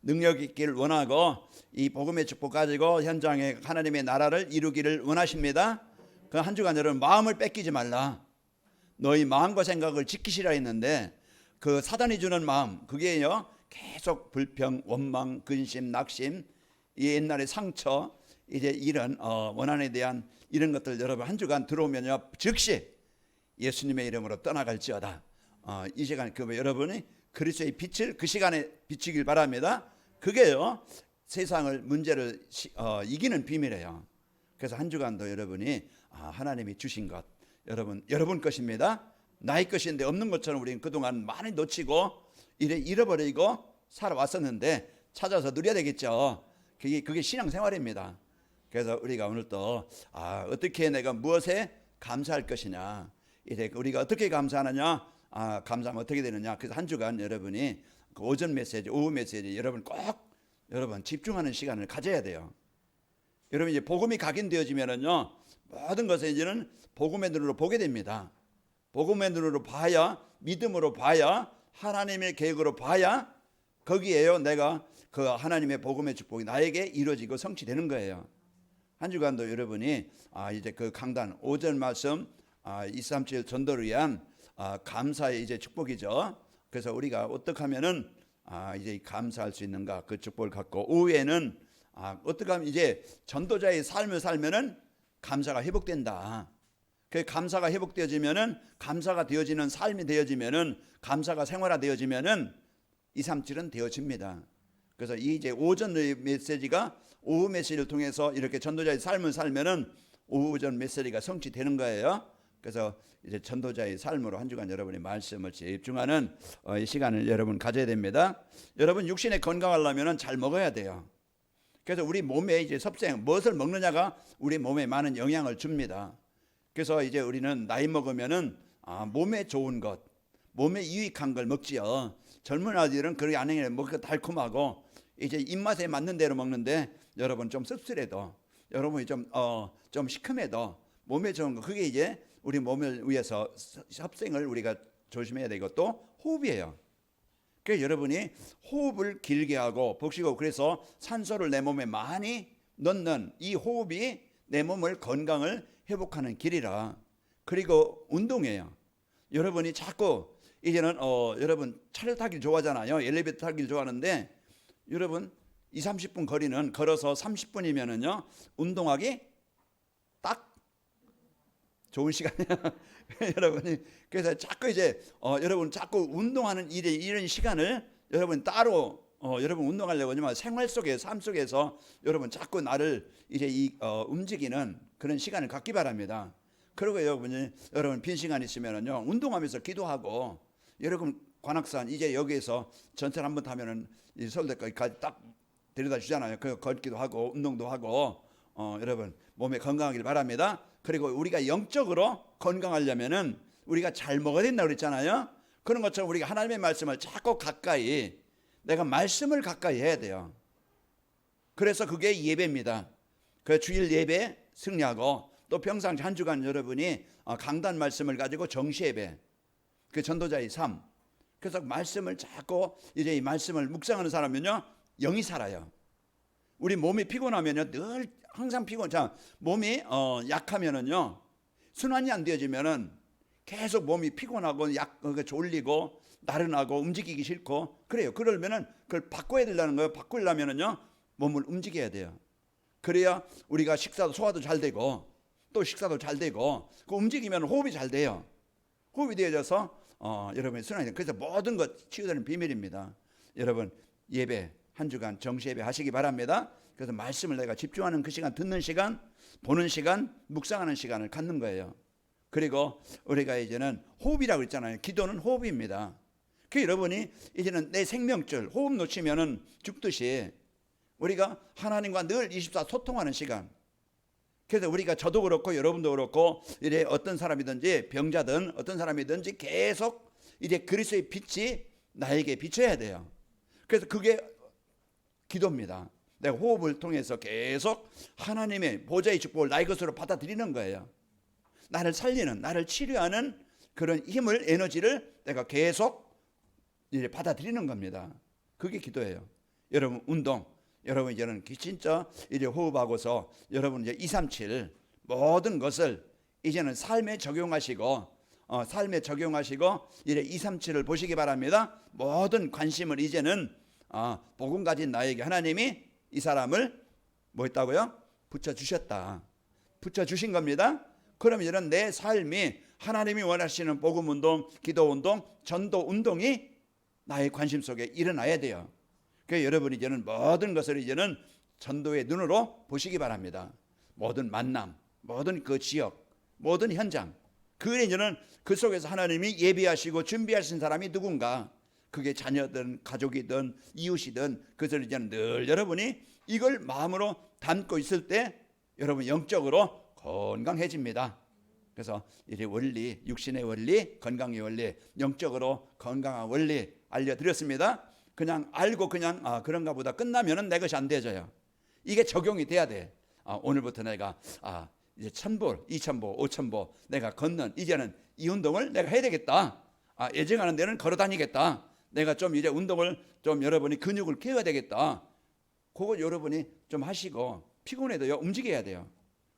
능력 있기를 원하고 이 복음의 축복 가지고 현장에 하나님의 나라를 이루기를 원하십니다. 그 한 주간 여러분 마음을 뺏기지 말라. 너희 마음과 생각을 지키시라 했는데 그 사단이 주는 마음 그게요 계속 불평, 원망, 근심, 낙심, 이 옛날의 상처 이제 이런 원한에 대한 이런 것들 여러분 한 주간 들어오면요 즉시 예수님의 이름으로 떠나갈지어다. 이 시간 그 여러분이 그리스도의 빛을 그 시간에 비추길 바랍니다. 그게요 세상을 문제를 이기는 비밀이에요. 그래서 한 주간도 여러분이 하나님이 주신 것 여러분 것입니다. 나의 것인데 없는 것처럼 우리는 그동안 많이 놓치고 잃어버리고 살아왔었는데 찾아서 누려야 되겠죠. 그게 신앙생활입니다. 그래서 우리가 오늘 또 어떻게 내가 무엇에 감사할 것이냐 이제 우리가 어떻게 감사하느냐 감사하면 어떻게 되느냐. 그래서 한 주간 여러분이 그 오전 메시지 오후 메시지 여러분 집중하는 시간을 가져야 돼요. 여러분 이제 복음이 각인되어지면은요 모든 것을 이제는 복음의 눈으로 보게 됩니다. 복음의 눈으로 봐야 믿음으로 봐야 하나님의 계획으로 봐야 거기에요 내가 그 하나님의 복음의 축복이 나에게 이루어지고 성취되는 거예요. 한 주간도 여러분이 이제 그 강단 오전 말씀 237 전도를 위한 감사의 이제 축복이죠. 그래서 우리가 어떻게 하면은 이제 감사할 수 있는가 그 축복을 갖고 오후에는 어떻게 하면 이제 전도자의 삶을 살면은 감사가 회복된다. 그 감사가 회복되어지면은 감사가 되어지는 삶이 되어지면은 감사가 생활화되어지면은 237은 되어집니다. 그래서 이제 오전 메시지가 오후 메시지를 통해서 이렇게 전도자의 삶을 살면은 오전 메시지가 성취되는 거예요. 그래서 이제 전도자의 삶으로 한 주간 여러분이 말씀을 집중하는 이 시간을 여러분 가져야 됩니다. 여러분 육신에 건강하려면 잘 먹어야 돼요. 그래서 우리 몸에 이제 섭생 무엇을 먹느냐가 우리 몸에 많은 영향을 줍니다. 그래서 이제 우리는 나이 먹으면은 몸에 좋은 것, 몸에 유익한 걸 먹지요. 젊은 아이들은 그렇게 안 해요. 먹고 달콤하고 이제 입맛에 맞는 대로 먹는데 여러분 좀 씁쓸해도 여러분이 좀 시큼해도 몸에 좋은 거 그게 이제 우리 몸을 위해서 섭생을 우리가 조심해야 되고 또 호흡이에요. 그래서 여러분이 호흡을 길게 하고 복식하고 그래서 산소를 내 몸에 많이 넣는 이 호흡이 내 몸을 건강을 회복하는 길이라. 그리고 운동이에요. 여러분이 자꾸 이제는 여러분 차를 타길 좋아하잖아요. 엘리베이터 타길 좋아하는데 여러분 20-30분 거리는 걸어서 30분이면은요 운동하기 딱 좋은 시간이에요. 여러분이 그래서 자꾸 이제 여러분 자꾸 운동하는 이런 시간을 여러분 따로 여러분 운동하려고 하지만 생활 속에 삶 속에서 여러분 자꾸 나를 이제 움직이는 그런 시간을 갖기 바랍니다. 그리고 여러분 빈 시간 있으면은요 운동하면서 기도하고 여러분 관악산 이제 여기에서 전철 한번 타면은 서울대까지 딱 데려다 주잖아요. 그 걷기도 하고 운동도 하고 여러분 몸에 건강하길 바랍니다. 그리고 우리가 영적으로 건강하려면은 우리가 잘 먹어야 된다고 그랬잖아요. 그런 것처럼 우리가 하나님의 말씀을 자꾸 가까이 내가 말씀을 가까이 해야 돼요. 그래서 그게 예배입니다. 그 주일 예배 승리하고 또 평상시 한 주간 여러분이 강단 말씀을 가지고 정시 예배 그 전도자의 삶 그래서 말씀을 자꾸 이제 이 말씀을 묵상하는 사람은요 영이 살아요. 우리 몸이 피곤하면요 늘 항상 몸이 약하면은요 순환이 안 되어지면은 계속 몸이 피곤하고 졸리고 나른하고 움직이기 싫고 그래요. 그러면은 그걸 바꿔야 된다는 거예요. 바꾸려면은요 몸을 움직여야 돼요. 그래야 우리가 식사도 소화도 잘 되고 또 식사도 잘 되고 그 움직이면 호흡이 잘 돼요. 호흡이 되어져서 여러분의 순환이 돼요. 그래서 모든 것 치유되는 비밀입니다. 여러분 예배 한 주간 정시 예배 하시기 바랍니다. 그래서 말씀을 내가 집중하는 그 시간 듣는 시간 보는 시간 묵상하는 시간을 갖는 거예요. 그리고 우리가 이제는 호흡이라고 했잖아요. 기도는 호흡입니다. 그 여러분이 이제는 내 생명줄 호흡 놓치면은 죽듯이 우리가 하나님과 늘 24 소통하는 시간. 그래서 우리가 저도 그렇고 여러분도 그렇고 이제 어떤 사람이든지 병자든 어떤 사람이든지 계속 이제 그리스도의 빛이 나에게 비춰야 돼요. 그래서 그게 기도입니다. 내가 호흡을 통해서 계속 하나님의 보좌의 축복을 나의 것으로 받아들이는 거예요. 나를 살리는 나를 치료하는 그런 힘을 에너지를 내가 계속 이제 받아들이는 겁니다. 그게 기도예요. 여러분 운동, 여러분 이제는 진짜 이제 호흡하고서 여러분 이제 237 모든 것을 이제는 삶에 적용하시고 이제 237을 보시기 바랍니다. 모든 관심을 이제는 복음 가진 나에게 하나님이 이 사람을 뭐 했다고요? 붙여주셨다. 붙여주신 겁니다. 그럼 이제는 내 삶이 하나님이 원하시는 복음 운동, 기도 운동, 전도 운동이 나의 관심 속에 일어나야 돼요. 그래서 여러분이 이제는 모든 것을 이제는 전도의 눈으로 보시기 바랍니다. 모든 만남, 모든 그 지역, 모든 현장, 그 이제는 그 속에서 하나님이 예비하시고 준비하신 사람이 누군가, 그게 자녀든 가족이든 이웃이든 그것을 이제는 늘 여러분이 이걸 마음으로 담고 있을 때 여러분 영적으로 건강해집니다. 그래서 이제 원리, 육신의 원리, 건강의 원리, 영적으로 건강한 원리 알려드렸습니다. 그냥 알고 그냥 그런가 보다 끝나면은 내 것이 안 되져요. 이게 적용이 돼야 돼. 오늘부터 내가 이제 1000보, 2000보, 5000보 내가 걷는 이제는 이 운동을 내가 해야 되겠다. 예정하는 데는 걸어 다니겠다. 내가 좀 이제 운동을 좀 여러분이 근육을 키워야 되겠다. 그거 여러분이 좀 하시고 피곤해도요 움직여야 돼요.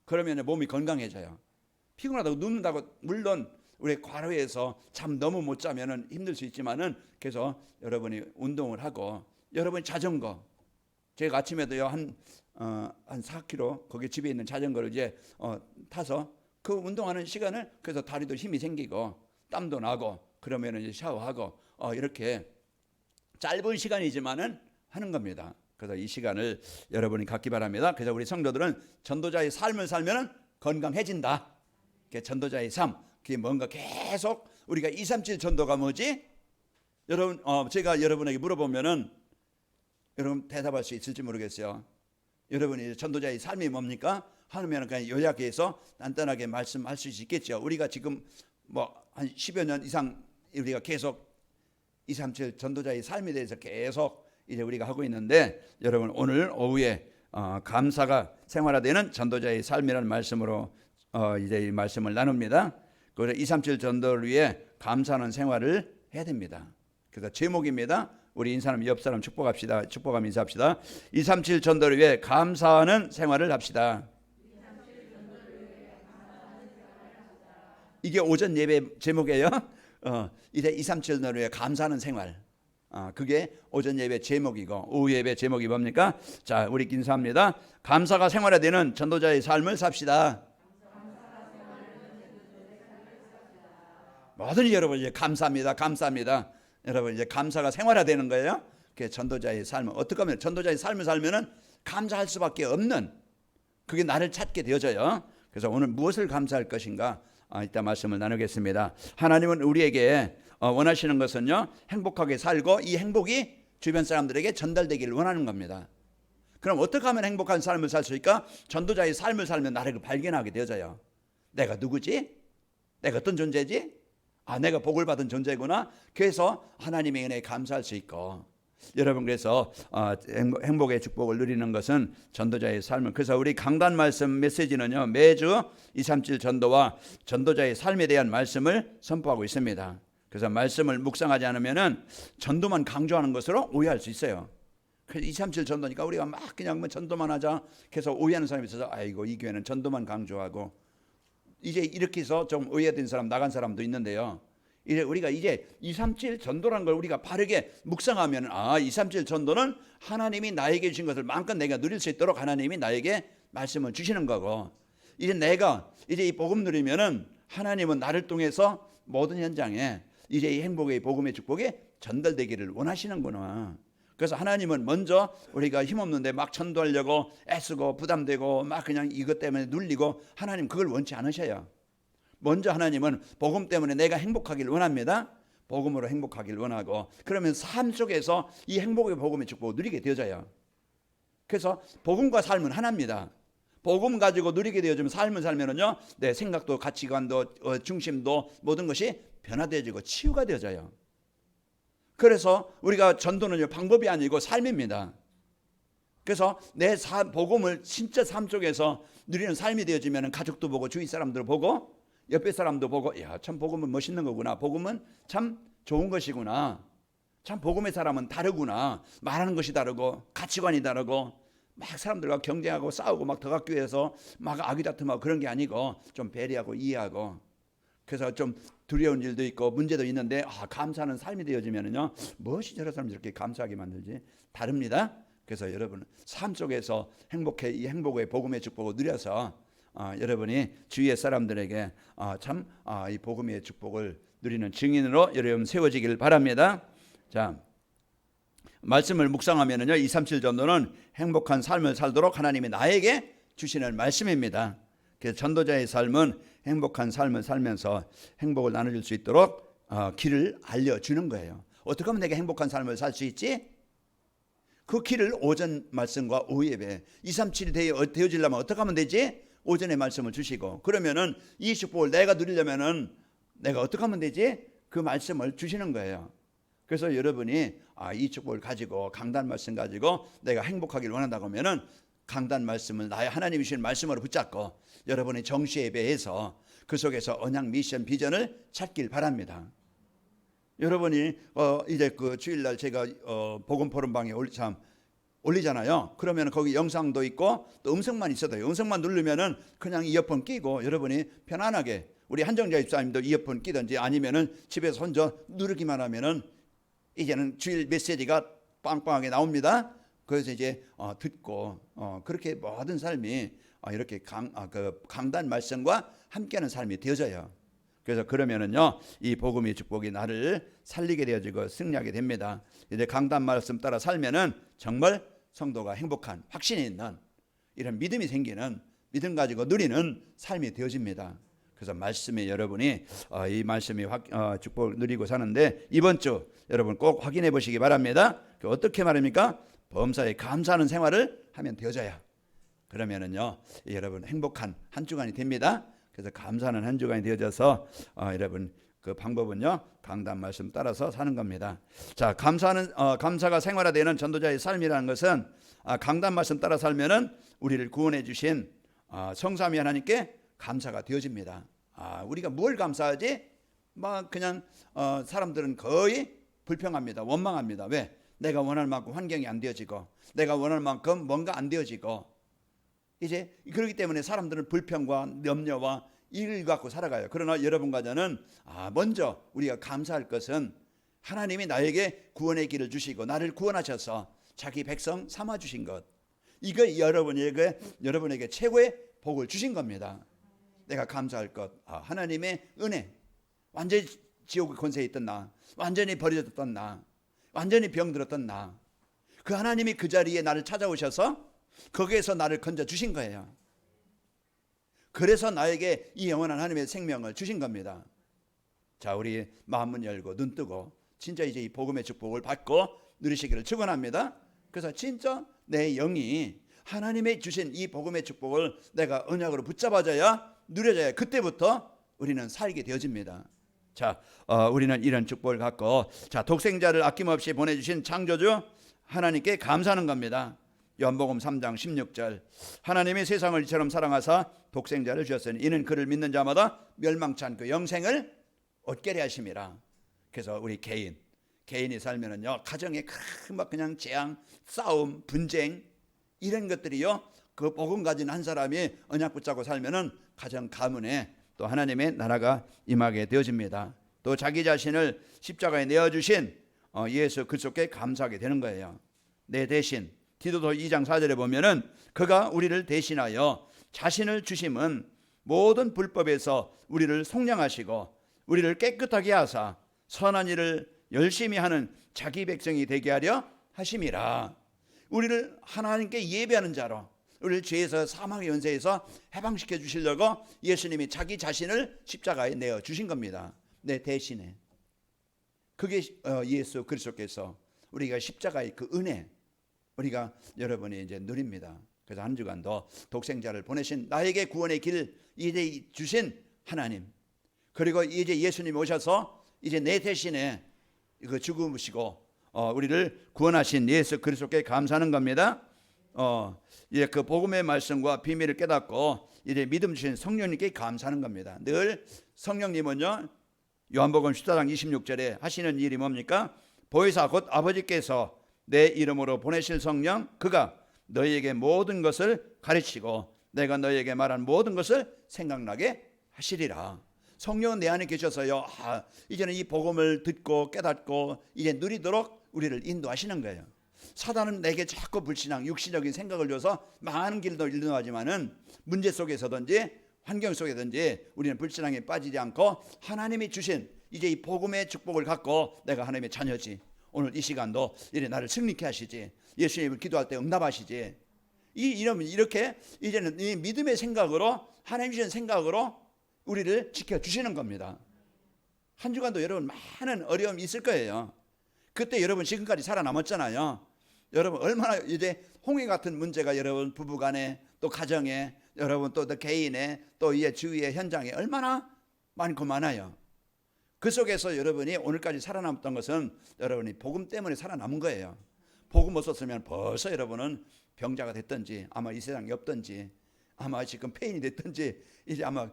그러면 몸이 건강해져요. 피곤하다고 눕는다고 물론 우리 과로해서 잠 너무 못 자면은 힘들 수 있지만은 그래서 여러분이 운동을 하고 여러분 자전거 제가 아침에도요 한 4km 거기 집에 있는 자전거를 이제 타서 그 운동하는 시간을 그래서 다리도 힘이 생기고 땀도 나고 그러면은 이제 샤워하고 이렇게 짧은 시간이지만은 하는 겁니다. 그래서 이 시간을 여러분이 갖기 바랍니다. 그래서 우리 성도들은 전도자의 삶을 살면은 건강해진다. 전도자의 삶, 그게 뭔가 계속 우리가 237 전도가 뭐지? 여러분, 제가 여러분에게 물어보면은 여러분 대답할 수 있을지 모르겠어요. 여러분이 전도자의 삶이 뭡니까? 하면은 그냥 요약해서 간단하게 말씀할 수 있겠죠. 우리가 지금 뭐 한 10여 년 이상 우리가 계속 237 전도자의 삶에 대해서 계속 이제 우리가 하고 있는데 여러분 오늘 오후에 감사가 생활화되는 전도자의 삶이라는 말씀으로 이제 이 말씀을 나눕니다. 그래서 237 전도를 위해 감사하는 생활을 해야 됩니다. 그래서 제목입니다. 우리 인사람 옆 사람 축복합시다. 축복하며 인사합시다. 237 전도를 위해 감사하는 생활을 합시다. 이게 오전 예배 제목이에요. 이제 237 전도를 위해 감사하는 생활. 그게 오전 예배 제목이고 오후 예배 제목이 뭡니까? 자, 우리 인사합니다. 감사가 생활화되는 전도자의 삶을 삽시다. 뭐든지 여러분 이제 감사합니다. 감사합니다. 여러분 이제 감사가 생활화되는 거예요. 그 전도자의 삶은 어떻게 하면 전도자의 삶을 살면은 감사할 수밖에 없는 그게 나를 찾게 되어져요. 그래서 오늘 무엇을 감사할 것인가? 이따 말씀을 나누겠습니다. 하나님은 우리에게 원하시는 것은요 행복하게 살고 이 행복이 주변 사람들에게 전달되기를 원하는 겁니다. 그럼 어떻게 하면 행복한 삶을 살 수 있을까? 전도자의 삶을 살면 나를 발견하게 되어져요. 내가 누구지? 내가 어떤 존재지? 내가 복을 받은 존재구나. 그래서 하나님의 은혜에 감사할 수 있고 여러분 그래서 행복의 축복을 누리는 것은 전도자의 삶을 그래서 우리 강단 말씀 메시지는요 매주 237 전도와 전도자의 삶에 대한 말씀을 선포하고 있습니다. 그래서 말씀을 묵상하지 않으면은 전도만 강조하는 것으로 오해할 수 있어요. 그래서 237 전도니까 우리가 막 그냥 뭐 전도만 하자 그래서 오해하는 사람이 있어서 아이고 이 교회는 전도만 강조하고 이제 이렇게 해서 좀 오해된 사람 나간 사람도 있는데요. 이제 우리가 이제 237 전도라는 걸 우리가 바르게 묵상하면 237 전도는 하나님이 나에게 주신 것을 마음껏 내가 누릴 수 있도록 하나님이 나에게 말씀을 주시는 거고 이제 내가 이제 이 복음 누리면은 하나님은 나를 통해서 모든 현장에 이제 이 행복의 복음의 축복이 전달되기를 원하시는구나. 그래서 하나님은 먼저 우리가 힘없는데 막 전도하려고 애쓰고 부담되고 막 그냥 이것 때문에 눌리고 하나님 그걸 원치 않으셔요. 먼저 하나님은 복음 때문에 내가 행복하기를 원합니다. 복음으로 행복하기를 원하고 그러면 삶 속에서 이 행복의 복음의 축복을 누리게 되어져요. 그래서 복음과 삶은 하나입니다. 복음 가지고 누리게 되어지면 삶을 살면은요 내 생각도 가치관도 중심도 모든 것이 변화되어지고 치유가 되어져요. 그래서 우리가 전도는요 방법이 아니고 삶입니다. 그래서 내 복음을 진짜 삶 속에서 누리는 삶이 되어지면 가족도 보고 주위 사람들 보고 옆에 사람도 보고 야 참 복음은 멋있는 거구나. 복음은 참 좋은 것이구나. 참 복음의 사람은 다르구나. 말하는 것이 다르고 가치관이 다르고 막 사람들과 경쟁하고 싸우고 막 더 갖기 위해서 막 아귀다툼하고 그런 게 아니고 좀 배려하고 이해하고, 그래서 좀 두려운 일도 있고 문제도 있는데 감사하는 삶이 되어지면은요, 무엇이 저런 사람 이렇게 감사하게 만들지? 다릅니다. 그래서 여러분 삶 속에서 행복해, 이 행복의 복음의 축복을 누려서 여러분이 주위의 사람들에게 참 이 복음의 축복을 누리는 증인으로 여러분 세워지길 바랍니다. 자, 말씀을 묵상하면은요, 237 전도는 행복한 삶을 살도록 하나님이 나에게 주시는 말씀입니다. 그래서 전도자의 삶은 행복한 삶을 살면서 행복을 나눠줄 수 있도록 길을 알려주는 거예요. 어떻게 하면 내가 행복한 삶을 살 수 있지? 그 길을 오전 말씀과 오후 예배 237이 되어지려면 어떻게 하면 되지? 오전에 말씀을 주시고, 그러면은 이 축복을 내가 누리려면은 내가 어떻게 하면 되지? 그 말씀을 주시는 거예요. 그래서 여러분이 이 축복을 가지고, 강단 말씀 가지고 내가 행복하길 원한다고 하면은 강단 말씀을 나의 하나님이 주신 말씀으로 붙잡고 여러분의 정시 예배에서 그 속에서 언약 미션 비전을 찾길 바랍니다. 여러분이 이제 그 주일날 제가 복음 포럼방에 올리잖아요. 그러면 거기 영상도 있고 또 음성만 있어도 음성만 누르면은 그냥 이어폰 끼고 여러분이 편안하게, 우리 한정자 집사님도 이어폰 끼든지 아니면은 집에서 혼자 누르기만 하면은 이제는 주일 메시지가 빵빵하게 나옵니다. 그래서 이제 듣고 그렇게 모든 삶이 이렇게 강단 말씀과 함께하는 삶이 되어져요. 그래서 그러면은요, 이 복음의 축복이 나를 살리게 되어지고 승리하게 됩니다. 이제 강단 말씀 따라 살면은 정말 성도가 행복한, 확신이 있는 이런 믿음이 생기는, 믿음 가지고 누리는 삶이 되어집니다. 그래서 말씀에 여러분이 이 말씀이 축복을 누리고 사는데, 이번 주 여러분 꼭 확인해 보시기 바랍니다. 어떻게 말입니까? 범사에 감사하는 생활을 하면 되어져요. 그러면은요, 여러분 행복한 한 주간이 됩니다. 그래서 감사하는 한 주간이 되어져서 여러분 그 방법은요, 강단 말씀 따라서 사는 겁니다. 자, 감사가 생활화되는 전도자의 삶이라는 것은 강단 말씀 따라 살면은 우리를 구원해 주신 성삼위 하나님께 감사가 되어집니다. 우리가 뭘 감사하지? 막 그냥 사람들은 거의 불평합니다. 원망합니다. 왜? 내가 원할 만큼 환경이 안 되어지고, 내가 원할 만큼 뭔가 안 되어지고, 이제 그렇기 때문에 사람들은 불평과 염려와 이를 갖고 살아가요. 그러나 여러분과 저는 먼저 우리가 감사할 것은 하나님이 나에게 구원의 길을 주시고 나를 구원하셔서 자기 백성 삼아 주신 것, 이거 여러분에게 최고의 복을 주신 겁니다. 내가 감사할 것, 하나님의 은혜, 완전히 지옥의 권세에 있던 나, 완전히 버려졌던 나, 완전히 병들었던 나, 그 하나님이 그 자리에 나를 찾아오셔서 거기에서 나를 건져 주신 거예요. 그래서 나에게 이 영원한 하나님의 생명을 주신 겁니다. 자, 우리 마음문 열고 눈 뜨고 진짜 이제 이 복음의 축복을 받고 누리시기를 축원합니다. 그래서 진짜 내 영이 하나님의 주신 이 복음의 축복을 내가 언약으로 붙잡아줘야, 누려져야 그때부터 우리는 살게 되어집니다. 자, 우리는 이런 축복을 갖고, 자, 독생자를 아낌없이 보내주신 창조주 하나님께 감사하는 겁니다. 요한복음 3장 16절, 하나님이 세상을 이처럼 사랑하사 독생자를 주셨으니 이는 그를 믿는 자마다 멸망치 않고 영생을 얻게 하심이라. 그래서 우리 개인이 살면은요, 가정에 막 그냥 재앙, 싸움, 분쟁 이런 것들이요, 그 복음 가진 한 사람이 언약 붙잡고 살면은 가정 가문에 또 하나님의 나라가 임하게 되어집니다. 또 자기 자신을 십자가에 내어주신 예수 그리스도께 감사하게 되는 거예요. 내 대신 디도서 2장 4절에 보면은 그가 우리를 대신하여 자신을 주심은 모든 불법에서 우리를 속량하시고 우리를 깨끗하게 하사 선한 일을 열심히 하는 자기 백성이 되게 하려 하심이라. 우리를 하나님께 예배하는 자로, 우리를 죄에서 사망의 연세에서 해방시켜 주시려고 예수님이 자기 자신을 십자가에 내어 주신 겁니다. 내 대신에. 그게 예수 그리스도께서 우리가 십자가의 그 은혜, 우리가 여러분이 이제 누립니다. 그래서 한 주간도 독생자를 보내신 나에게 구원의 길 이제 주신 하나님, 그리고 이제 예수님 오셔서 이제 내 대신에 그 죽으시고 우리를 구원하신 예수 그리스도께 감사하는 겁니다. 이제 그 복음의 말씀과 비밀을 깨닫고 이제 믿음 주신 성령님께 감사하는 겁니다. 늘 성령님은요, 요한복음 14장 26절에 하시는 일이 뭡니까? 보혜사 곧 아버지께서 내 이름으로 보내실 성령 그가 너희에게 모든 것을 가르치고 내가 너희에게 말한 모든 것을 생각나게 하시리라. 성령은 내 안에 계셔서요, 이제는 이 복음을 듣고 깨닫고 이제 누리도록 우리를 인도하시는 거예요. 사단은 내게 자꾸 불신앙, 육신적인 생각을 줘서 많은 길도 인도하지만은 문제 속에서든지 환경 속에든지 우리는 불신앙에 빠지지 않고 하나님이 주신 이제 이 복음의 축복을 갖고 내가 하나님의 자녀지, 오늘 이 시간도 이래 나를 승리케 하시지, 예수님을 기도할 때 응답하시지, 이렇게 이제는 이 믿음의 생각으로, 하나님 주신 생각으로 우리를 지켜주시는 겁니다. 한 주간도 여러분 많은 어려움이 있을 거예요. 그때 여러분 지금까지 살아남았잖아요. 여러분 얼마나 이제 홍해 같은 문제가 여러분 부부간에 또 가정에 여러분 또 개인에 또 이 주위의 현장에 얼마나 많고 많아요. 그 속에서 여러분이 오늘까지 살아남았던 것은 여러분이 복음 때문에 살아남은 거예요. 복음 없었으면 벌써 여러분은 병자가 됐든지 아마 이 세상에 없든지 아마 지금 폐인이 됐든지 이제 아마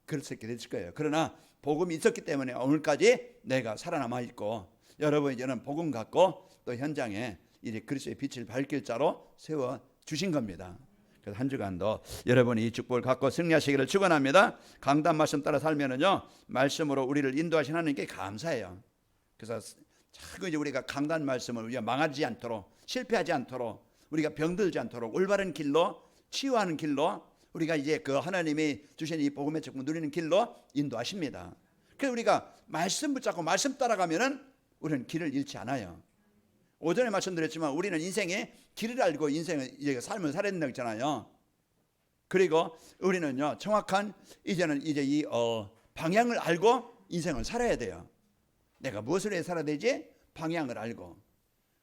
그렇게 됐을 거예요. 그러나 복음이 있었기 때문에 오늘까지 내가 살아남아 있고 여러분 이제는 복음 갖고 또 현장에 이제 그리스도의 빛을 밝힐 자로 세워 주신 겁니다. 그래서 한 주간도 여러분이 이 축복을 갖고 승리하시기를 축원합니다. 강단 말씀 따라 살면은요 말씀으로 우리를 인도하신 하나님께 감사해요. 그래서 자꾸 이제 우리가 강단 말씀을 우리가 망하지 않도록, 실패하지 않도록, 우리가 병들지 않도록 올바른 길로, 치유하는 길로 우리가 이제 그 하나님이 주신 이 복음의 축복 누리는 길로 인도하십니다. 그래서 우리가 말씀 붙잡고 말씀 따라가면은 우리는 길을 잃지 않아요. 오전에 말씀드렸지만 우리는 인생의 길을 알고 인생의 이제 삶을 살아야 된다고 했잖아요. 그리고 우리는요 정확한 이제는 이제 이 방향을 알고 인생을 살아야 돼요. 내가 무엇을 해야 살아야 되지? 방향을 알고.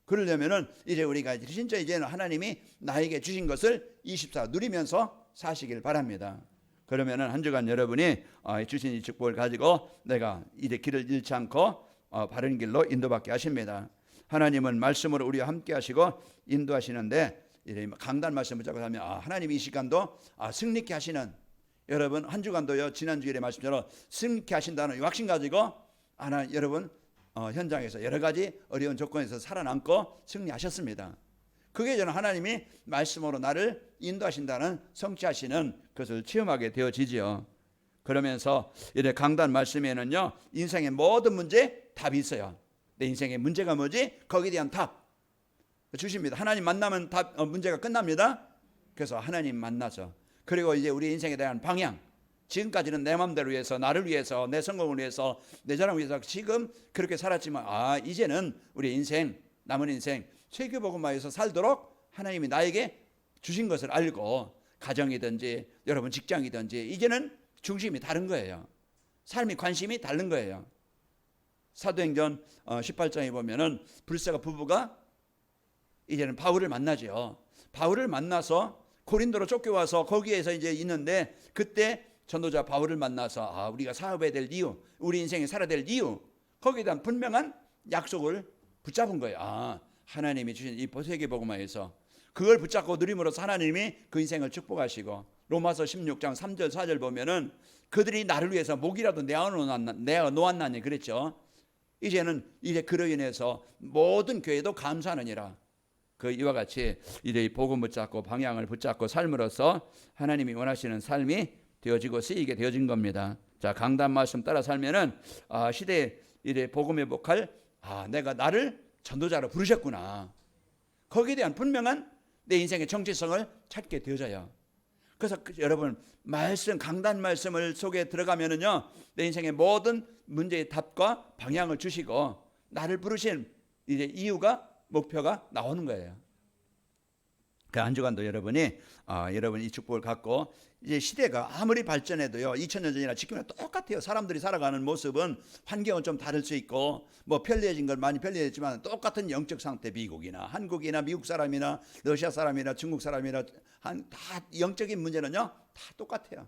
그러려면은 이제 우리가 진짜 이제는 하나님이 나에게 주신 것을 24 누리면서 사시길 바랍니다. 그러면은 한 주간 여러분이 주신 이 축복을 가지고 내가 이제 길을 잃지 않고 바른 길로 인도받게 하십니다. 하나님은 말씀으로 우리와 함께 하시고 인도하시는데 이제 강단 말씀을 붙잡고 하면 하나님이 이 시간도 승리케 하시는, 여러분 한 주간도요 지난주일의 말씀처럼 승리케 하신다는 확신 가지고 여러분 현장에서 여러 가지 어려운 조건에서 살아남고 승리하셨습니다. 그게 저는 하나님이 말씀으로 나를 인도하신다는 성취하시는 것을 체험하게 되어지지요. 그러면서 이제 강단 말씀에는요 인생의 모든 문제 답이 있어요. 내 인생의 문제가 뭐지? 거기에 대한 답 주십니다. 하나님 만나면 문제가 끝납니다. 그래서 하나님 만나서 그리고 이제 우리 인생에 대한 방향, 지금까지는 내 마음대로 위해서, 나를 위해서, 내 성공을 위해서, 내 자랑을 위해서 지금 그렇게 살았지만 이제는 우리 인생, 남은 인생 세계복음화에서 살도록 하나님이 나에게 주신 것을 알고 가정이든지 여러분 직장이든지 이제는 중심이 다른 거예요. 삶이 관심이 다른 거예요. 사도행전 18장에 보면은 불사가 부부가 이제는 바울을 만나죠. 바울을 만나서 고린도로 쫓겨와서 거기에서 이제 있는데 그때 전도자 바울을 만나서 우리가 사업해야 될 이유, 우리 인생에 살아야 될 이유, 거기에 대한 분명한 약속을 붙잡은 거예요. 하나님이 주신 이 세계복음화에서 그걸 붙잡고 누림으로써 하나님이 그 인생을 축복하시고 로마서 16장 3절 4절 보면은 그들이 나를 위해서 목이라도 내어놓았나니 그랬죠. 이제는 이제 그로 인해서 모든 교회도 감사하느니라. 그 이와 같이 이제 이 복음 붙잡고 방향을 붙잡고 삶으로써 하나님이 원하시는 삶이 되어지고 쓰이게 되어진 겁니다. 자, 강단 말씀 따라 살면은 시대에 이제 복음의 복할 내가 나를 전도자로 부르셨구나. 거기에 대한 분명한 내 인생의 정체성을 찾게 되어져요. 그래서 여러분 말씀 강단 말씀을 속에 들어가면은요 내 인생의 모든 문제의 답과 방향을 주시고 나를 부르신 이제 이유가 목표가 나오는 거예요. 그 한 주간도 여러분이 여러분 이 축복을 갖고 이제 시대가 아무리 발전해도요 2000년 전이나 지금이랑 똑같아요. 사람들이 살아가는 모습은 환경은 좀 다를 수 있고 뭐 편리해진 건 많이 편리했지만 똑같은 영적 상태, 미국이나 한국이나 미국 사람이나 러시아 사람이나 중국 사람이나 다 영적인 문제는요 다 똑같아요.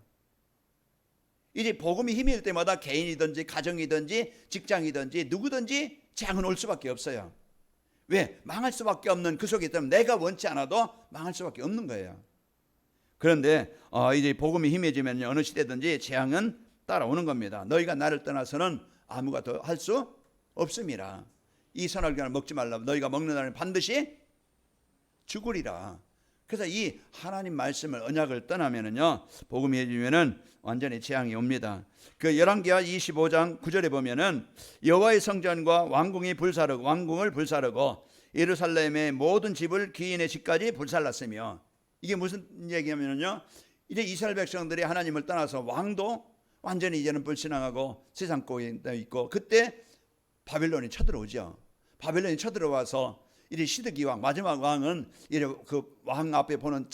이제 복음이 힘일 때마다 개인이든지 가정이든지 직장이든지 누구든지 재앙은 올 수밖에 없어요. 왜? 망할 수밖에 없는 그 속에 있다면 내가 원치 않아도 망할 수밖에 없는 거예요. 그런데 이제 복음이 힘해지면 어느 시대든지 재앙은 따라오는 겁니다. 너희가 나를 떠나서는 아무가 더 할 수 없음이라. 이 선악을 먹지 말라. 너희가 먹는 날은 반드시 죽으리라. 그래서 이 하나님 말씀을 언약을 떠나면은요, 복음이 해주면은 완전히 재앙이 옵니다. 그 열왕기하 25장 9절에 보면은 여호와의 성전과 왕궁을 불사르고 예루살렘의 모든 집을 귀인의 집까지 불살랐으며, 이게 무슨 얘기냐면요, 이제 이스라엘 백성들이 하나님을 떠나서 왕도 완전히 이제는 불신앙하고 세상 꼴에 있고, 그때 바벨론이 쳐들어오죠. 바벨론이 쳐들어와서 이제 시드기 왕, 마지막 왕은 이제 그 왕 앞에 보는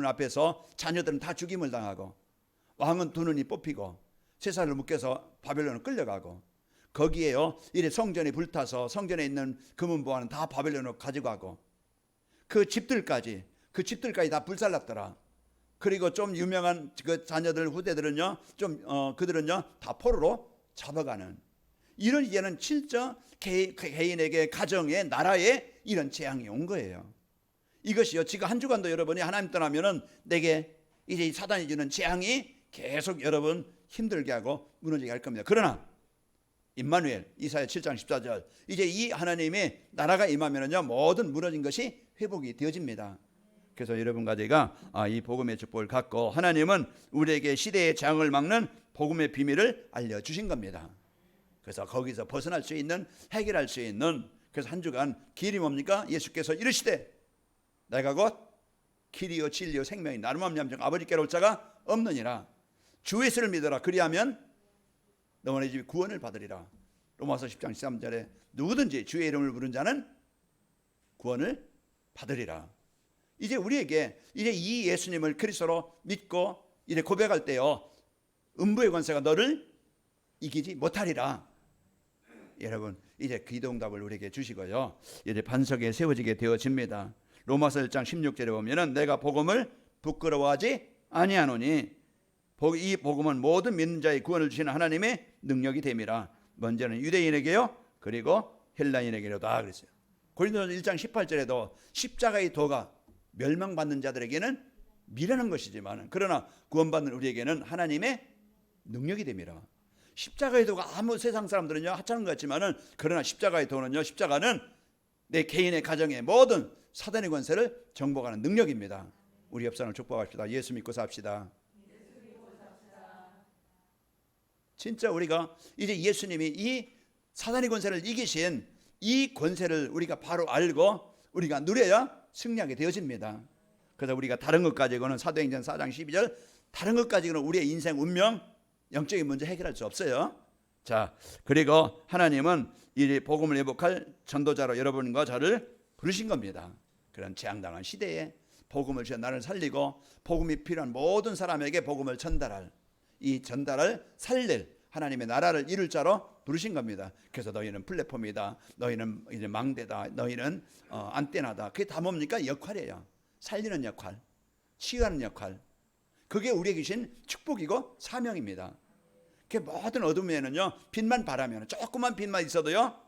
앞에서 자녀들은 다 죽임을 당하고, 왕은 두 눈이 뽑히고 세 살을 묶여서 바벨론을 끌려가고, 거기에요 이제 성전이 불타서 성전에 있는 금은보화는 다 바벨론으로 가져가고, 그 집들까지 다 불살랐더라. 그리고 좀 유명한 그 자녀들 후대들은요, 그들은요 다 포로로 잡아가는, 이런 이제는 진짜 개인에게, 가정에, 나라에 이런 재앙이 온 거예요. 이것이요, 지금 한 주간도 여러분이 하나님 떠나면은 내게 이제 사단이 주는 재앙이 계속 여러분 힘들게 하고 무너지게 할 겁니다. 그러나 임마누엘, 이사야 7장 14절, 이제 이 하나님의 나라가 임하면은요 모든 무너진 것이 회복이 되어집니다. 그래서 여러분과 제가 이 복음의 축복을 갖고, 하나님은 우리에게 시대의 재앙을 막는 복음의 비밀을 알려주신 겁니다. 그래서 거기서 벗어날 수 있는, 해결할 수 있는, 그래서 한 주간 길이 뭡니까? 예수께서 이르시되 내가 곧 길이요 진리요 생명이 나로 말미암아 아버지께로 올 자가 없느니라. 주 예수를 믿어라. 그리하면 너희 집이 구원을 받으리라. 로마서 10장 13절에 누구든지 주의 이름을 부른 자는 구원을 받으리라. 이제 우리에게 이제 이 예수님을 그리스도로 믿고 이제 고백할 때요, 음부의 권세가 너를 이기지 못하리라. 여러분 이제 기도응답을 우리에게 주시고요, 이제 반석에 세워지게 되어집니다. 로마서 1장 16절에 보면은 내가 복음을 부끄러워하지 아니하노니 이 복음은 모든 믿는 자의 구원을 주시는 하나님의 능력이 됨이라. 먼저는 유대인에게요, 그리고 헬라인에게로다 그랬어요. 고린도서 1장 18절에도 십자가의 도가 멸망받는 자들에게는 미련한 것이지만, 그러나 구원받는 우리에게는 하나님의 능력이 됨이라. 십자가의 도가 아무 세상 사람들은요 하찮은 것 같지만은, 그러나 십자가의 도는요, 십자가는 내 개인의 가정의 모든 사단의 권세를 정복하는 능력입니다. 우리 옆 사람을 축복합시다. 예수 믿고 삽시다. 진짜 우리가 이제 예수님이 이 사단의 권세를 이기신 이 권세를 우리가 바로 알고 우리가 누려야 승리하게 되어집니다. 그래서 우리가 다른 것 가지고는 사도행전 4장 12절, 다른 것 가지고는 우리의 인생 운명, 영적인 문제 해결할 수 없어요. 자, 그리고 하나님은 이 복음을 회복할 전도자로 여러분과 저를 부르신 겁니다. 그런 재앙당한 시대에 복음을 주여 나를 살리고 복음이 필요한 모든 사람에게 복음을 전달할, 이 전달을 살릴 하나님의 나라를 이룰 자로 부르신 겁니다. 그래서 너희는 플랫폼이다, 너희는 이제 망대다, 너희는 안테나다. 그게 다 뭡니까? 역할이에요. 살리는 역할, 치유하는 역할. 그게 우리에게 주신 축복이고 사명입니다. 그 모든 어둠에는요, 빛만 바라면, 조그만 빛만 있어도요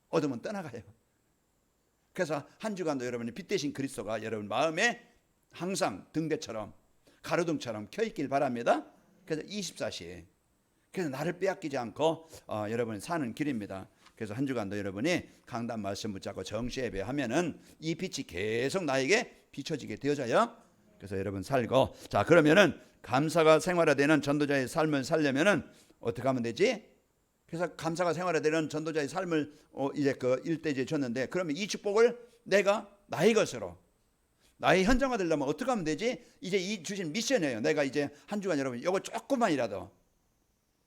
어둠은 떠나가요. 그래서 한 주간도 여러분이 빛 대신 그리스도가 여러분 마음에 항상 등대처럼 가로등처럼 켜있길 바랍니다. 그래서 24시에, 그래서 나를 빼앗기지 않고 여러분이 사는 길입니다. 그래서 한 주간도 여러분이 강단 말씀 붙잡고 정시 예배하면은 이 빛이 계속 나에게 비춰지게 되어져요. 그래서 여러분 살고, 자 그러면은 감사가 생활화되는 전도자의 삶을 살려면은 어떻게 하면 되지? 그래서 감사가 생활화되는 전도자의 삶을 이제 그 일대제 줬는데, 그러면 이 축복을 내가 나의 것으로, 나의 현장화 되려면 어떻게 하면 되지? 이제 이 주신 미션이에요. 내가 이제 한 주간 여러분 이거 조금만이라도,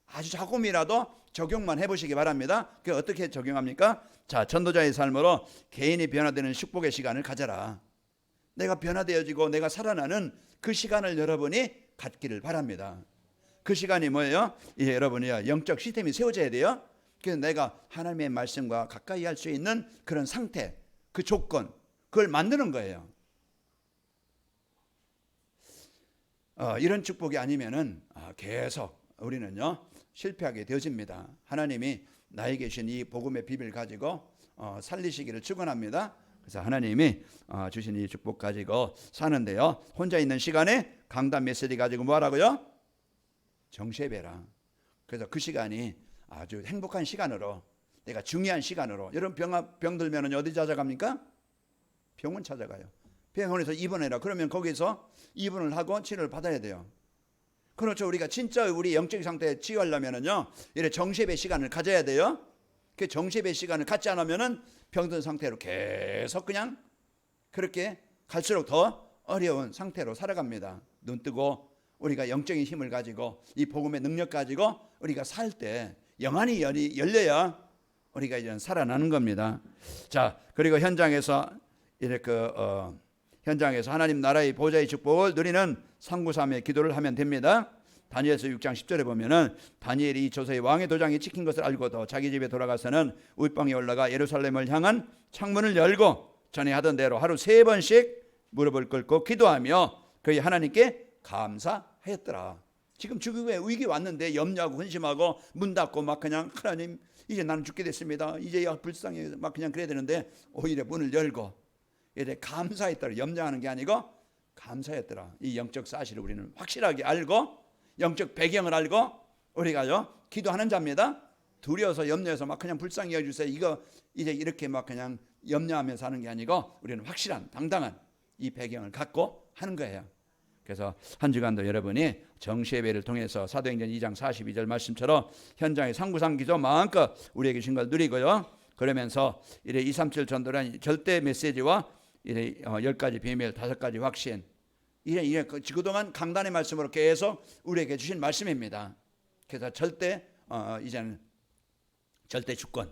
아주 조금이라도 적용만 해보시기 바랍니다. 그 어떻게 적용합니까? 자, 전도자의 삶으로 개인이 변화되는 축복의 시간을 가져라. 내가 변화되어지고 내가 살아나는 그 시간을 여러분이 갖기를 바랍니다. 그 시간이 뭐예요? 예, 여러분이요, 영적 시스템이 세워져야 돼요. 그래서 내가 하나님의 말씀과 가까이 할 수 있는 그런 상태, 그 조건, 그걸 만드는 거예요. 이런 축복이 아니면은 계속 우리는요 실패하게 되어집니다. 하나님이 나에게 주신 이 복음의 비밀 가지고 살리시기를 축원합니다. 그래서 하나님이 주신 이 축복 가지고 사는데요, 혼자 있는 시간에 강단 메시지 가지고 뭐 하라고요? 정시예배라. 그래서 그 시간이 아주 행복한 시간으로, 내가 중요한 시간으로. 여러분 병 들면 어디 찾아갑니까? 병원 찾아가요. 병원에서 입원해라. 그러면 거기서 입원을 하고 치료를 받아야 돼요. 그렇죠. 우리가 진짜 우리 영적 상태에 치유하려면은요, 이래 정시의 시간을 가져야 돼요. 그 정시의 시간을 갖지 않으면은 병든 상태로 계속 그냥 그렇게 갈수록 더 어려운 상태로 살아갑니다. 눈 뜨고 우리가 영적인 힘을 가지고 이 복음의 능력 가지고 우리가 살 때 영안이 열려야 우리가 이제 살아나는 겁니다. 자, 그리고 현장에서 이렇게 현장에서 하나님 나라의 보좌의 축복을 누리는 상구삼의 기도를 하면 됩니다. 다니엘서 6장 10절에 보면은 다니엘이 조서의 왕의 도장이 찍힌 것을 알고도 자기 집에 돌아가서는 윗방에 올라가 예루살렘을 향한 창문을 열고 전에 하던 대로 하루 3번씩 무릎을 꿇고 기도하며 그의 하나님께 감사하였더라. 지금 죽음의 위기 왔는데 염려하고 근심하고 문 닫고 막 그냥 하나님 이제 나는 죽게 됐습니다. 이제야 불쌍해 막 그냥 그래야 되는데 오히려 문을 열고 이래 감사했더라. 염려하는 게 아니고 감사했더라. 이 영적 사실을 우리는 확실하게 알고 영적 배경을 알고 우리가요 기도하는 자입니다. 두려워서 염려해서 막 그냥 불쌍히 여주세요. 이거 이제 이렇게 막 그냥 염려하면서 하는 게 아니고 우리는 확실한 당당한 이 배경을 갖고 하는 거예요. 그래서 한 주간도 여러분이 정시예배를 통해서 사도행전 2장 42절 말씀처럼 현장의 상구상 기도 마음껏 우리에게 주신 걸 누리고요. 그러면서 이래 237 전도란 절대 메시지와 이래 10가지 비밀, 5가지 확신 이래 그동안 강단의 말씀으로 계속 우리에게 주신 말씀입니다. 그래서 절대 이제는 절대 주권.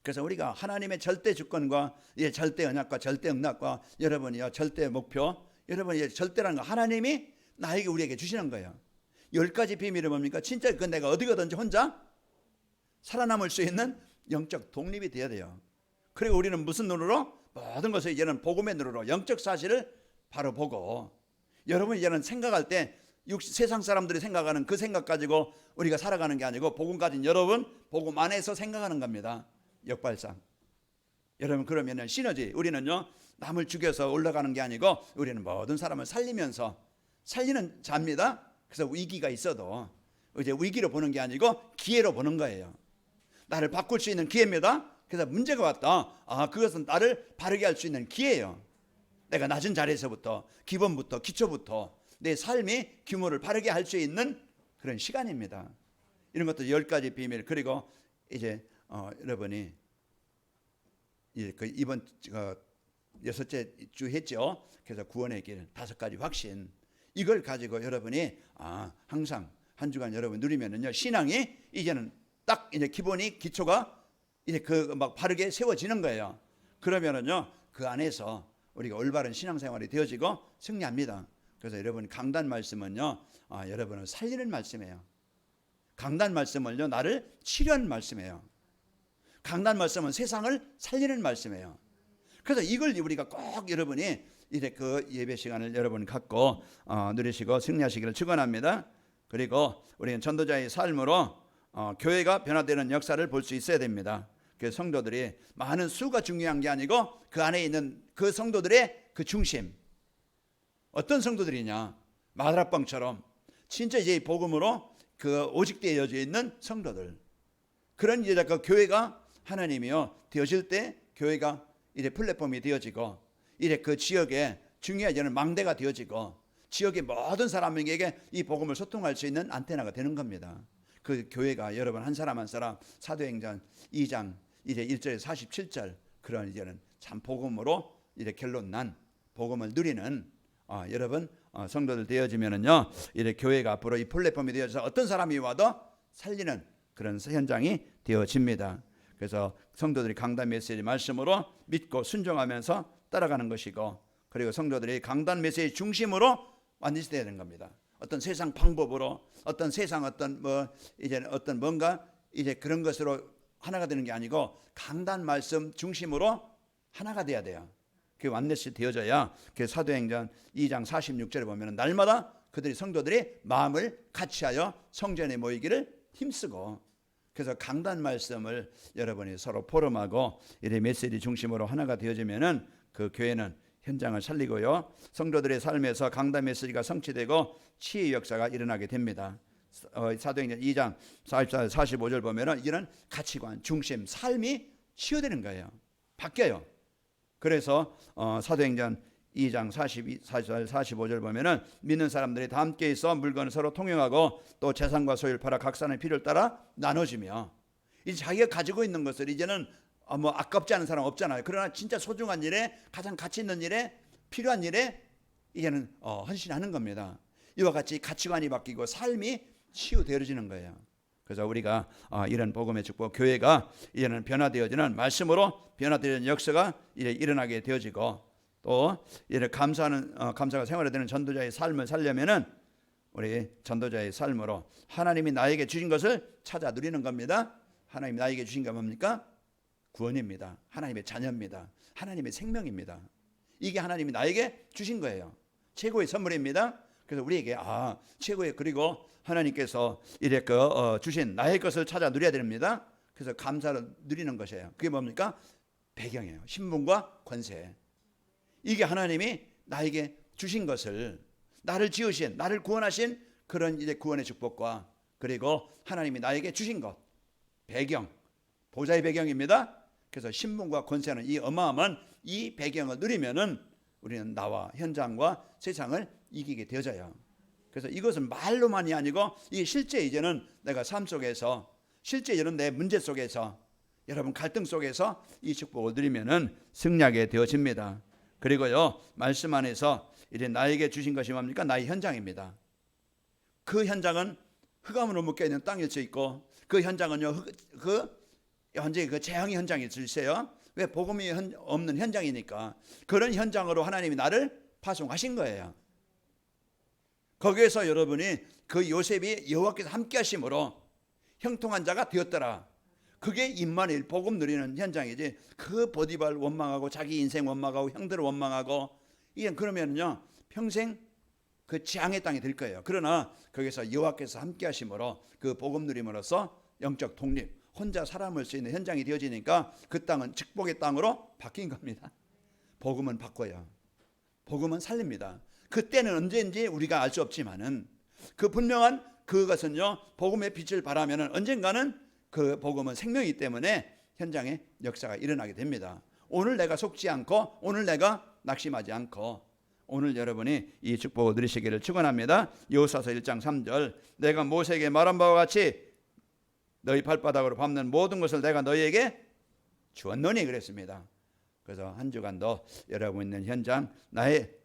그래서 우리가 하나님의 절대 주권과 절대 언약과 절대 응답과 여러분이요 절대 목표, 여러분이 절대라는 거 하나님이 나에게 우리에게 주시는 거예요. 10가지 비밀이 뭡니까? 진짜 그 내가 어디 가든지 혼자 살아남을 수 있는 영적 독립이 되어야 돼요. 그리고 우리는 무슨 눈으로? 모든 것을 이제는 복음의 눈으로 영적 사실을 바로 보고 여러분 이제는 생각할 때 세상 사람들이 생각하는 그 생각 가지고 우리가 살아가는 게 아니고 복음 가진 여러분 복음 안에서 생각하는 겁니다. 역발상. 여러분 그러면은 시너지 우리는요 남을 죽여서 올라가는 게 아니고 우리는 모든 사람을 살리면서 살리는 자입니다. 그래서 위기가 있어도 이제 위기로 보는 게 아니고 기회로 보는 거예요. 나를 바꿀 수 있는 기회입니다. 그래서 문제가 왔다. 그것은 나를 바르게 할 수 있는 기회예요. 내가 낮은 자리에서부터 기본부터 기초부터 내 삶의 규모를 바르게 할 수 있는 그런 시간입니다. 이런 것도 10가지 비밀. 그리고 이제 여러분이 이번 6째 주 했죠. 그래서 구원의 길 5가지 확신. 이걸 가지고 여러분이 항상 한 주간 여러분 누리면은요 신앙이 이제는 딱 이제 기본이 기초가 이제 그 막 바르게 세워지는 거예요. 그러면은요 그 안에서 우리가 올바른 신앙생활이 되어지고 승리합니다. 그래서 여러분 강단 말씀은요 여러분을 살리는 말씀이에요. 강단 말씀은요 나를 치료하는 말씀이에요. 강단 말씀은 세상을 살리는 말씀이에요. 그래서 이걸 우리가 꼭 여러분이 이제 그 예배 시간을 여러분 갖고 누리시고 승리하시기를 축원합니다. 그리고 우리는 전도자의 삶으로 교회가 변화되는 역사를 볼 수 있어야 됩니다. 그 성도들이 많은 수가 중요한 게 아니고 그 안에 있는 그 성도들의 그 중심. 어떤 성도들이냐? 마다락방처럼 진짜 이제 복음으로 그 오직되어져 있는 성도들. 그런 이제 그 교회가 하나님이요 되어질 때 교회가 이제 플랫폼이 되어지고 이제 그 지역에 중요한 이제는 망대가 되어지고 지역의 모든 사람에게 이 복음을 소통할 수 있는 안테나가 되는 겁니다. 그 교회가 여러분 한 사람 한 사람 사도행전 2장 이제 1절에서 47절 그런 이제는 참 복음으로 이제 결론 난 복음을 누리는 여러분 성도들 되어지면은요 이제 교회가 앞으로 이 플랫폼이 되어져서 어떤 사람이 와도 살리는 그런 현장이 되어집니다. 그래서 성도들이 강단 메시지 말씀으로 믿고 순종하면서 따라가는 것이고 그리고 성도들이 강단 메시지 중심으로 완전히 되어야 되는 겁니다. 어떤 세상 방법으로 어떤 세상 어떤 이제 어떤 뭔가 이제 그런 것으로 하나가 되는 게 아니고 강단 말씀 중심으로 하나가 돼야 돼요. 그게 완전히 되어져야 그 사도행전 2장 46절에 보면 날마다 그들이 성도들이 마음을 같이하여 성전에 모이기를 힘쓰고 그래서 강단 말씀을 여러분이 서로 포럼하고 이래 메시지 중심으로 하나가 되어지면은 그 교회는 현장을 살리고요. 성도들의 삶에서 강단 메시지가 성취되고 치유의 역사가 일어나게 됩니다. 사도행전 2장 44, 45절 보면은 이런 가치관, 중심, 삶이 치유되는 거예요. 바뀌어요. 그래서 사도행전 2장 44절 45절 보면은 믿는 사람들이 다 함께 있어 물건을 서로 통용하고 또 재산과 소유를 팔아 각 사람의 필요를 따라 나눠주며, 이제 자기가 가지고 있는 것을 이제는 뭐 아깝지 않은 사람 없잖아요. 그러나 진짜 소중한 일에, 가장 가치 있는 일에, 필요한 일에 이제는 헌신하는 겁니다. 이와 같이 가치관이 바뀌고 삶이 치유되어지는 거예요. 그래서 우리가 이런 복음의 축복, 교회가 이제는 변화되어지는, 말씀으로 변화되는 역사가 이제 일어나게 되어지고, 또 이제 감사가 생활화되는 전도자의 삶을 살려면은 우리 전도자의 삶으로 하나님이 나에게 주신 것을 찾아 누리는 겁니다. 하나님이 나에게 주신 게 뭡니까? 구원입니다. 하나님의 자녀입니다. 하나님의 생명입니다. 이게 하나님이 나에게 주신 거예요. 최고의 선물입니다. 그래서 우리에게 최고의, 그리고 하나님께서 이렇게 주신 나의 것을 찾아 누려야 됩니다. 그래서 감사로 누리는 것이에요. 그게 뭡니까? 배경이에요. 신분과 권세. 이게 하나님이 나에게 주신 것을, 나를 지으신, 나를 구원하신 그런 이제 구원의 축복과, 그리고 하나님이 나에게 주신 것, 배경, 보좌의 배경입니다. 그래서 신분과 권세는 이 어마어마한 이 배경을 누리면은 우리는 나와 현장과 세상을 이기게 되어져요. 그래서 이것은 말로만이 아니고 이게 실제 이제는 내가 삶 속에서, 실제 이런 내 문제 속에서, 여러분 갈등 속에서 이 축복을 누리면은 승리하게 되어집니다. 그리고요, 말씀 안에서 이제 나에게 주신 것이 뭡니까? 나의 현장입니다. 그 현장은 흑암으로 묶여 있는 땅일 수 있고, 그 현장은요, 현재 그 재앙의 현장일 수 있어요. 왜? 복음이 없는 현장이니까. 그런 현장으로 하나님이 나를 파송하신 거예요. 거기에서 여러분이 그 요셉이 여호와께서 함께 하심으로 형통한 자가 되었더라. 그게 임마누엘, 복음 누리는 현장이지. 그 보디발 원망하고 자기 인생 원망하고 형들을 원망하고, 이게 그러면요 평생 그 재앙의 땅이 될 거예요. 그러나 거기서 여호와께서 함께 하심으로 그 복음 누림으로써 영적 독립, 혼자 살아남을 수 있는 현장이 되어지니까 그 땅은 축복의 땅으로 바뀐 겁니다. 복음은 바꿔요. 복음은 살립니다. 그때는 언제인지 우리가 알 수 없지만은 그 분명한 그것은요, 복음의 빛을 발하면은 언젠가는 그 복음은 생명이기 때문에 현장에 역사가 일어나게 됩니다. 오늘 내가 속지 않고, 오늘 내가 낙심하지 않고, 오늘 여러분이 이 축복을 누리시기를 축원합니다. 여호수아서 1장 3절, 내가 모세에게 말한 바와 같이 너희 발바닥으로 밟는 모든 것을 내가 너희에게 주었노니 그랬습니다. 그래서 한 주간도 여러분 있는 현장,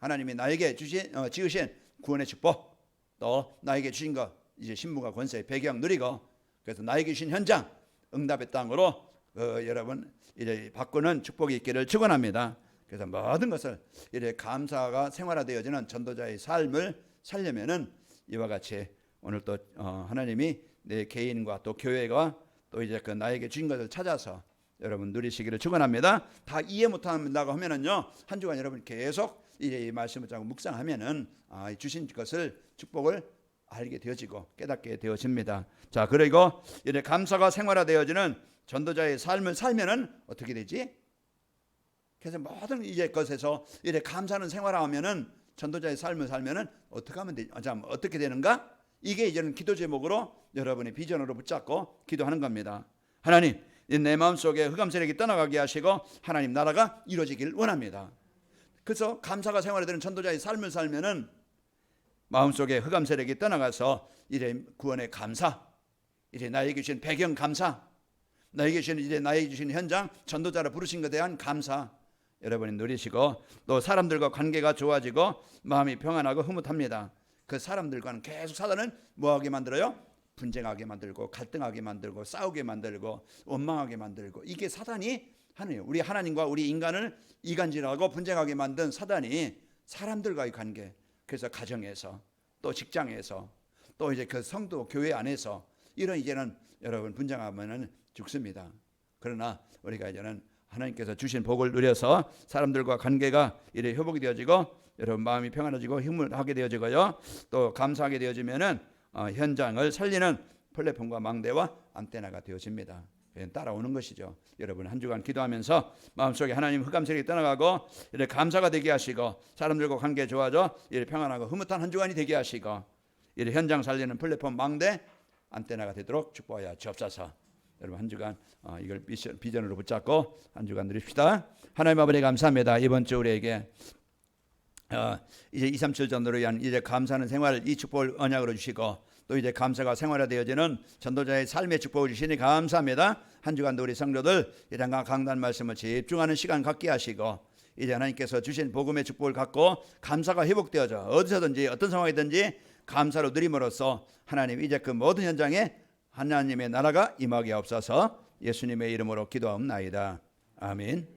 하나님이 나에게 지으신 구원의 축복, 또 나에게 주신 것, 이제 신분과 권세의 배경 누리고, 그래서 나에게 주신 현장, 응답의 땅으로 여러분 이제 바꾸는 축복이 있기를 축원합니다. 그래서 모든 것을 이렇게 감사가 생활화되어지는 전도자의 삶을 살려면은 이와 같이 오늘 또 하나님이 내 개인과 또 교회가 또 이제 그 나에게 주신 것을 찾아서 여러분 누리시기를 축원합니다. 다 이해 못한다고 하면은요, 한 주간 여러분 계속 이 말씀을 자꾸 묵상하면은 주신 것을, 축복을 알게 되어지고 깨닫게 되어집니다. 자, 그리고 이제 감사가 생활화되어지는 전도자의 삶을 살면은 어떻게 되지? 그래서 모든 이제 것에서 이제 감사는 생활화하면은, 전도자의 삶을 살면은 어떻게 하면 어떻게 되는가? 이게 이제는 기도 제목으로 여러분의 비전으로 붙잡고 기도하는 겁니다. 하나님, 내 마음속에 흑암 세력이 떠나가게 하시고 하나님 나라가 이루어지길 원합니다. 그래서 감사가 생활화되는 전도자의 삶을 살면은 마음속에 흑암 세력이 떠나가서 이제 구원의 감사, 이제 나에게 주신 배경 감사, 나에게 주신 현장, 전도자로 부르신 것에 대한 감사 여러분이 누리시고, 또 사람들과 관계가 좋아지고 마음이 평안하고 흐뭇합니다. 그 사람들과는 계속 사단은 뭐하게 만들어요? 분쟁하게 만들고, 갈등하게 만들고, 싸우게 만들고, 원망하게 만들고, 이게 사단이 하네요. 우리 하나님과 우리 인간을 이간질하고 분쟁하게 만든 사단이 사람들과의 관계, 그래서 가정에서, 또 직장에서, 또 이제 그 성도 교회 안에서 이런 이제는 여러분 분쟁하면은 죽습니다. 그러나 우리가 이제는 하나님께서 주신 복을 누려서 사람들과 관계가 이래 회복이 되어지고, 여러분 마음이 평안해지고 힘을 하게 되어지고요, 또 감사하게 되어지면은 현장을 살리는 플랫폼과 망대와 안테나가 되어집니다. 따라오는 것이죠. 여러분 한 주간 기도하면서 마음속에 하나님 흑암 세력이 떠나가고 이렇게 감사가 되게 하시고, 사람들과 관계 좋아져 이렇게 평안하고 흐뭇한 한 주간이 되게 하시고, 이 현장 살리는 플랫폼 망대 안테나가 되도록 축복하여 주옵소서. 여러분 한 주간 이걸 비전으로 붙잡고 한 주간 누립시다. 하나님 아버지 감사합니다. 이번 주 우리에게 이제 2, 3, 7 전도를 위한 이제 감사하는 생활 이 축복을 언약으로 주시고 또 이제 감사가 생활화되어지는 전도자의 삶의 축복을 주시니 감사합니다. 한 주간도 우리 성도들 이단과 강단 말씀을 집중하는 시간 갖게 하시고 이제 하나님께서 주신 복음의 축복을 갖고 감사가 회복되어져 어디서든지 어떤 상황이든지 감사로 누림으로써 하나님 이제 그 모든 현장에 하나님의 나라가 임하게 없어서 예수님의 이름으로 기도하옵나이다. 아멘.